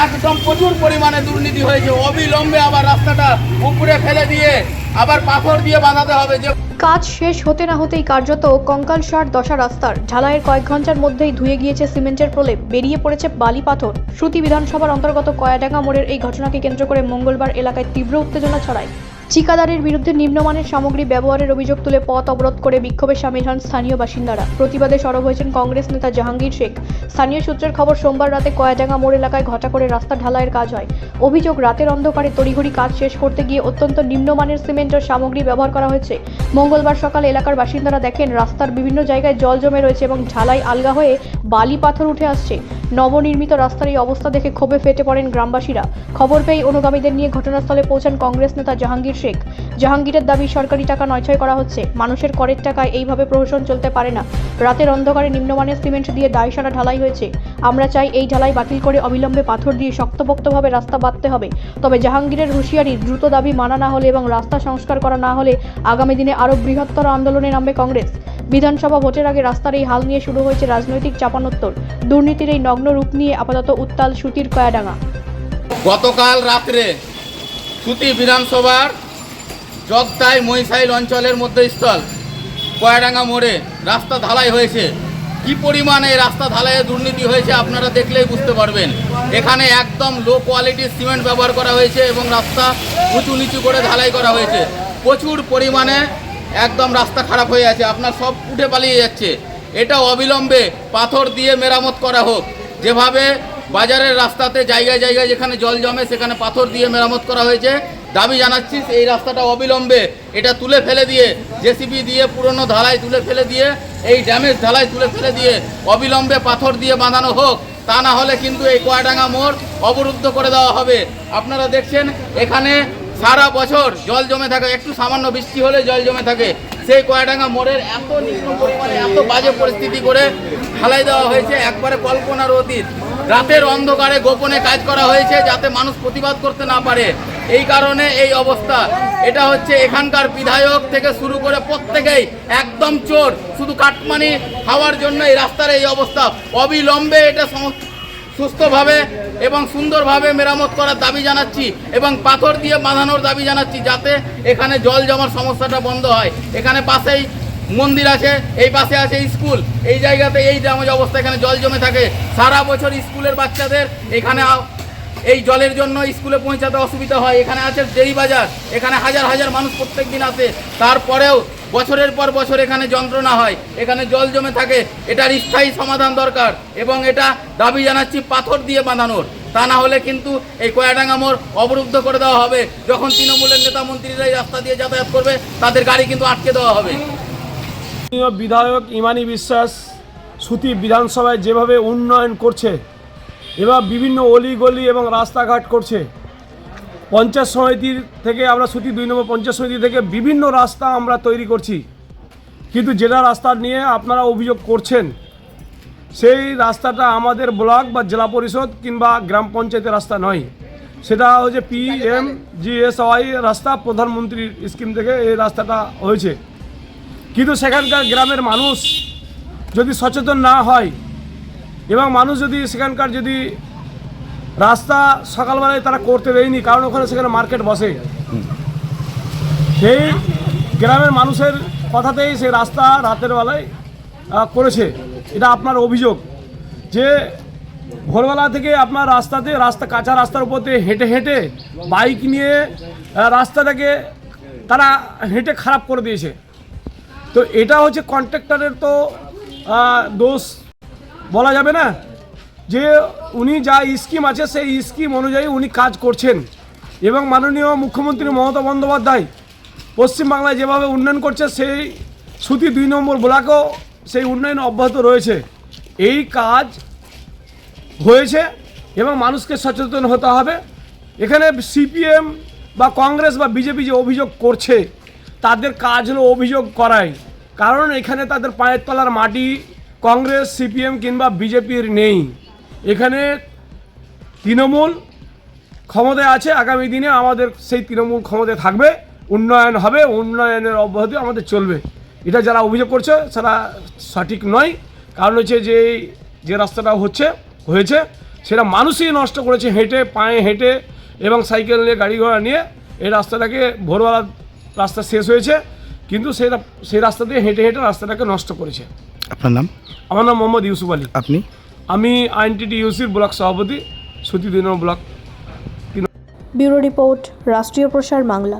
একদম প্রচুর পরিমাণে দুর্নীতি হয়েছে। অবিলম্বে আবার রাস্তাটা উপরে ফেলে দিয়ে আবার পাথর দিয়ে বাঁধাতে হবে। যে কাজ শেষ হতে না হতেই কার্যত কঙ্কালসার দশা রাস্তার। ঢালাইয়ের কয়েক ঘন্টার মধ্যেই ধুয়ে গিয়েছে সিমেন্টের প্রলেপ, বেরিয়ে পড়েছে বালি পাথর। শ্রুতি বিধানসভার অন্তর্গত কয়াডাঙ্গা মোড়ের এই ঘটনাকে কেন্দ্র করে মঙ্গলবার এলাকায় তীব্র উত্তেজনা ছড়ায়। ঠিকাদারের বিরুদ্ধে নিম্নমানের সামগ্রী ব্যবহারের অভিযোগ তুলে পথ অবরোধ করে বিক্ষোভে সামিল হন স্থানীয় বাসিন্দারা। প্রতিবাদে সরব হয়েছেন কংগ্রেস নেতা জাহাঙ্গীর শেখ। স্থানীয় সূত্রের খবর, সোমবার রাতে কয়াডাঙ্গা মোড় এলাকায় ঘটা করে রাস্তা ঢালাইয়ের কাজ হয়। অভিযোগ, রাতের অন্ধকারে তড়িঘড়ি কাজ শেষ করতে গিয়ে অত্যন্ত নিম্নমানের সিমেন্ট ও সামগ্রী ব্যবহার করা হয়েছে। মঙ্গলবার সকালে এলাকার বাসিন্দারা দেখেন রাস্তার বিভিন্ন জায়গায় জল জমে রয়েছে এবং ঢালাই আলগা হয়ে বালি পাথর উঠে আসছে। নবনির্মিত রাস্তার এই অবস্থা দেখে ক্ষোভে ফেটে পড়েন গ্রামবাসীরা। খবর পেয়ে অনুগামীদের নিয়ে ঘটনাস্থলে পৌঁছান কংগ্রেস নেতা জাহাঙ্গীর শেখ। জাহাঙ্গীরের দাবি, সরকারি টাকা নয়ছয় করা হচ্ছে, মানুষের করের টাকায় এইভাবে প্রহসন চলতে পারে না। রাতের অন্ধকারে নিম্নমানের সিমেন্ট দিয়ে দায়সারা ঢালাই হয়েছে। আমরা চাই এই ঢালাই বাতিল করে অবিলম্বে পাথর দিয়ে শক্তপোক্তভাবে রাস্তা বাঁধতে হবে। তবে জাহাঙ্গীরের হুঁশিয়ারি, দ্রুত দাবি মানা না হলে এবং রাস্তা সংস্কার করা না হলে আগামী দিনে আরও বৃহত্তর আন্দোলনে নামবে কংগ্রেস। বিধানসভা ভোটের আগে রাস্তার এই হাল নিয়ে শুরু হয়েছে রাজনৈতিক চাপানোত্তর। দুর্নীতির এই নগ্ন রূপ নিয়ে আপাতত উত্তাল সুতির কয়াডাঙ্গা। গতকাল রাত্রে শ্রুতি বিধানসভার জগতাই মহিষাইল অঞ্চলের মধ্যস্থল কয়াডাঙ্গা মোড়ে রাস্তা ঢালাই হয়েছে। কি পরিমাণে রাস্তা ঢালাইয়ে দুর্নীতি হয়েছে আপনারা দেখলেই বুঝতে পারবেন। এখানে একদম লো কোয়ালিটির সিমেন্ট ব্যবহার করা হয়েছে এবং রাস্তা উঁচু নিচু করে ঢালাই করা হয়েছে। প্রচুর পরিমাণে একদম রাস্তা খারাপ হয়ে আছে, আপনার সব উঠে পালিয়ে যাচ্ছে। এটা অবিলম্বে পাথর দিয়ে মেরামত করা হোক। যেভাবে বাজারের রাস্তাতে জায়গায় জায়গায় যেখানে জল জমে সেখানে পাথর দিয়ে মেরামত করা হয়েছে, দাবি জানাচ্ছি এই রাস্তাটা অবিলম্বে এটা তুলে ফেলে দিয়ে, জেসিবি দিয়ে পুরনো ঢালাই তুলে ফেলে দিয়ে, এই ড্যামেজ ঢালাই তুলে ফেলে দিয়ে অবিলম্বে পাথর দিয়ে বাঁধানো হোক। তা না হলে কিন্তু এই কয়াডাঙ্গা মোড় অবরুদ্ধ করে দেওয়া হবে। আপনারা দেখছেন এখানে সারা বছর জল জমে থাকে, একটু সামান্য বৃষ্টি হলে জল জমে থাকে। সেই কয়াডাঙ্গা মোড়ের এত নিম্ন পরিমাণে এত বাজে পরিস্থিতি করে ঢালাই দেওয়া হয়েছে, একবারে কল্পনার অতীত। রাতের অন্ধকারে গোপনে কাজ করা হয়েছে যাতে মানুষ প্রতিবাদ করতে না পারে, এই কারণে এই অবস্থা। এটা হচ্ছে এখানকার বিধায়ক থেকে শুরু করে প্রত্যেকেই একদম চোর, শুধু কাটমানি খাওয়ার জন্য এই রাস্তার এই অবস্থা। অবিলম্বে এটা সুস্থভাবে এবং সুন্দরভাবে মেরামত করার দাবি জানাচ্ছি এবং পাথর দিয়ে বাঁধানোর দাবি জানাচ্ছি, যাতে এখানে জল জমার সমস্যাটা বন্ধ হয়। এখানে পাশেই মন্দির আছে, এই পাশে আছে স্কুল, এই জায়গাতে এই ড্যামেজ অবস্থা, এখানে জল জমে থাকে। সারা বছর স্কুলের বাচ্চাদের এখানে এই জলের জন্য স্কুলে পৌঁছাতে অসুবিধা হয়। এখানে আছে ডেরি বাজার, এখানে হাজার হাজার মানুষ প্রত্যেক দিন আসে, তারপরেও বছরের পর বছর এখানে যন্ত্রণা হয়, এখানে জল জমে থাকে। এটার স্থায়ী সমাধান দরকার এবং এটা দাবি জানাচ্ছি পাথর দিয়ে বাঁধানোর। তা না হলে কিন্তু এই কয়াডাঙ্গা মোড় অবরুদ্ধ করে দেওয়া হবে। যখন তৃণমূলের নেতা মন্ত্রীরা এই রাস্তা দিয়ে যাতায়াত করবে তাদের গাড়ি কিন্তু আটকে দেওয়া হবে। বিধায়ক ইমানি বিশ্বাস শ্রুতি বিধানসভায় যেভাবে উন্নয়ন করছে, এবার বিভিন্ন অলিগলি এবং রাস্তাঘাট করছে, পঞ্চায়েত সমিতির থেকে আমরা শ্রুতি 2 নম্বর পঞ্চায়েত সমিতি থেকে বিভিন্ন রাস্তা আমরা তৈরি করছি, কিন্তু যেটা রাস্তা নিয়ে আপনারা অভিযোগ করছেন সেই রাস্তাটা আমাদের ব্লক বা জেলা পরিষদ কিংবা গ্রাম পঞ্চায়েতের রাস্তা নয়। সেটা হচ্ছে PMGSY রাস্তা, প্রধানমন্ত্রীর স্কিম থেকে এই রাস্তাটা হয়েছে। কিন্তু সেখানকার গ্রামের মানুষ যদি সচেতন না হয় এবং মানুষ যদি সেখানকার যদি রাস্তা সকালবেলায় তারা করতে দেয়নি, কারণ ওখানে সেখানে মার্কেট বসে, সেই গ্রামের মানুষের কথাতেই সেই রাস্তা রাতের বেলায় করেছে। এটা আপনার অভিযোগ যে ভোরবেলা থেকে আপনার রাস্তা কাঁচা রাস্তার উপর দিয়ে হেঁটে হেঁটে বাইক নিয়ে রাস্তাটাকে তারা হেঁটে খারাপ করে দিয়েছে। তো এটা হচ্ছে কন্ট্রাক্টরের তো দোষ বলা যাবে না, যে উনি যা স্কিম আছে সেই স্কিম অনুযায়ী উনি কাজ করছেন এবং মাননীয় মুখ্যমন্ত্রী মমতা বন্দ্যোপাধ্যায় পশ্চিমবাংলায় যেভাবে উন্নয়ন করছে সেই শ্রুতি 2 নম্বর ব্লকেও সেই উন্নয়ন অব্যাহত রয়েছে। এই কাজ হয়েছে এবং মানুষকে সচেতন হতে হবে। এখানে CPM বা কংগ্রেস বা বিজেপি যে অভিযোগ করছে তাদের কাজ হলো অভিযোগ করাই, কারণ এখানে তাদের পায়ের তলার মাটি কংগ্রেস, CPM কিংবা বিজেপির নেই। এখানে তৃণমূল ক্ষমতায় আছে, আগামী দিনে আমাদের সেই তৃণমূল ক্ষমতায় থাকবে, উন্নয়ন হবে, উন্নয়নের অব্যাহতি আমাদের চলবে। এটা যারা অভিযোগ করছে সেটা সঠিক নয়, কারণ হচ্ছে যে রাস্তাটা হয়েছে সেটা মানুষই নষ্ট করেছে, হেঁটে পায়ে হেঁটে এবং সাইকেল নিয়ে গাড়ি ঘোড়া নিয়ে এই রাস্তাটাকে ভোরবেলা রাস্তা শেষ হয়েছে, কিন্তু সেই রাস্তা দিয়ে হেঁটে হেঁটে রাস্তাটাকে নষ্ট করেছে। আপনার নাম? আমার নাম মোহাম্মদ ইউসুফ আলী। আপনি? আমি আইএনটিটিইউসির ব্লক সভাপতি, সুতি 2 নম্বর ব্লক। ব্যুরো রিপোর্ট, রাষ্ট্রীয় প্রসার বাংলা।